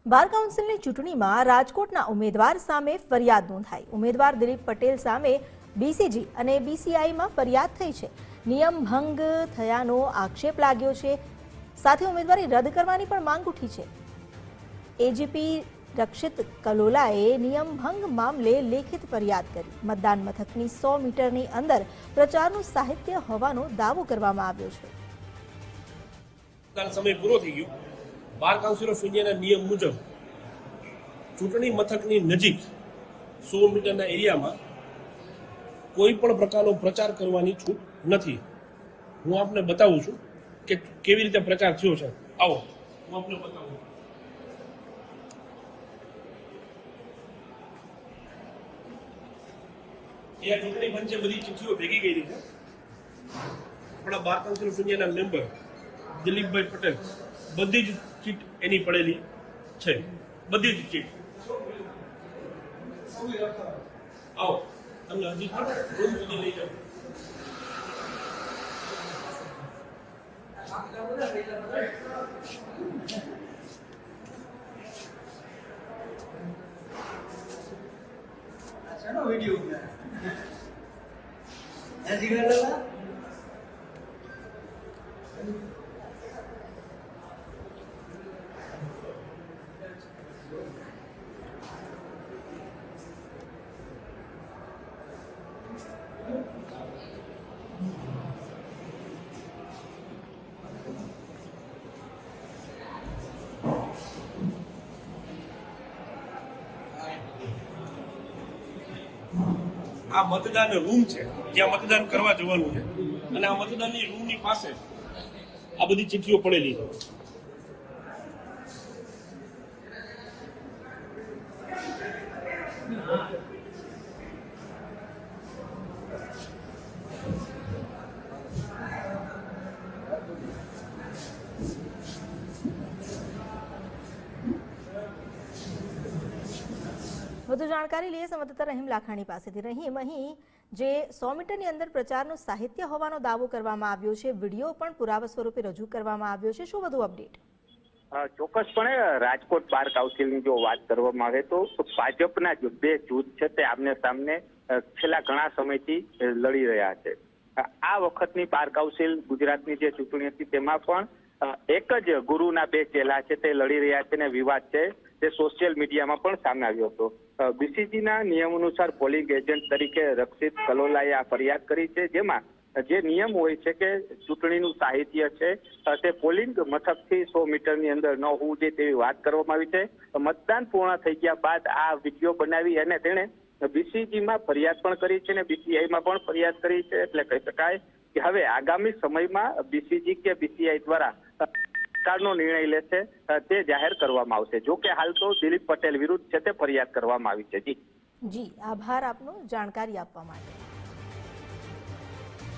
બાર કાઉન્સિલની ચૂંટણીમાં રાજકોટના ઉમેદવાર સામે ફરિયાદ નોંધાઈ। ઉમેદવાર દિલીપ પટેલ સામે બીસીજી અને બીસીઆઈમાં ફરિયાદ થઈ છે। નિયમ ભંગ થયાનો આક્ષેપ લાગ્યો છે, સાથે ઉમેદવારી રદ કરવાની પણ માંગ ઉઠી છે। એજીપી રક્ષિત કલોલાએ નિયમ ભંગ મામલે લેખિત ફરિયાદ કરી। મતદાન મથકની 100 મીટરની અંદર પ્રચારનું સાહિત્ય હોવાનો દાવો કરવામાં આવ્યો છે। સમય પૂરો થઈ ગયો। બાર કાઉન્સિલ ઓફ ઇન્ડિયાના નિયમ મુજબ ચૂંટણી મથકની નજીક 100 મીટરના એરિયામાં કોઈ પણ પ્રકારનો પ્રચાર કરવાની છૂટ નથી। હું આપને બતાવું છું કે કેવી રીતે પ્રચાર થયો છે। આવો હું આપને બતાવું। એ ચૂંટણી પંચે બધી ચિઠ્ઠીઓ ભેગી કરી છે। આપણા બાર કાઉન્સિલ ઓફ ઇન્ડિયાના મેમ્બર દિલીપભાઈ પટેલ બધી જ ચીટ એની પડેલી છે, બધી જ ચીટ। આવો તમને હજી રૂમ સુધી લઈ જાઉં। આ મતદાન રૂમ છે જ્યાં મતદાન કરવા જવાનું છે, અને આ મતદાનની રૂમની પાસે આ બધી ચિઠ્ઠીઓ પડેલી છે। વધુ જાણકારી લઈએ સંવાદદાતા રહીમ લાખાણી પાસેથી। રહીમ, અહીં જે 100 મીટરની અંદર પ્રચારનું સાહિત્ય હોવાનો દાવો કરવામાં આવ્યો છે, વિડીયો પણ પુરાવા સ્વરૂપે રજૂ કરવામાં આવ્યો છે, શું વધુ અપડેટ? ચોક્કસપણે રાજકોટ બાર કાઉન્સિલની જો વાત કરવામાં આવે તો ભાજપના બે જૂથ છે તે આમને સામને છેલ્લા ઘણા સમયથી લડી રહ્યા છે। આ વખતની બાર કાઉન્સિલ ગુજરાતની જે ચૂંટણી હતી તેમાં પણ એક જ ગુરુના બે ચેલા છે તે લડી રહ્યા છે, અને વિવાદ છે તે સોશિયલ મીડિયામાં પણ સામે આવ્યો હતો। બીસીજીના નિયમ અનુસાર પોલિંગ એજન્ટ તરીકે રક્ષિત કલોલાએ આ ફરિયાદ કરી છે, જેમાં જે નિયમ હોય છે કે ચૂંટણીનું સાહિત્ય છે તે પોલિંગ મથકથી 100 મીટરની અંદર ન હોવું જોઈએ તેવી વાત કરવામાં આવી છે। મતદાન પૂર્ણ થઈ ગયા બાદ આ વિડીયો બનાવી અને તેણે બીસીજીમાં ફરિયાદ પણ કરી છે અને બીસીઆઈમાં પણ ફરિયાદ કરી છે। એટલે કહી શકાય કે હવે આગામી સમયમાં બીસીજી કે બીસીઆઈ દ્વારા સરકારનો નિર્ણય લેશે તે જાહેર કરવામાં આવશે। જો કે હાલ તો દિલીપ પટેલ વિરુદ્ધ છે તે ફરિયાદ કરવામાં આવી છે। જી આભાર આપનો જાણકારી આપવા માટે।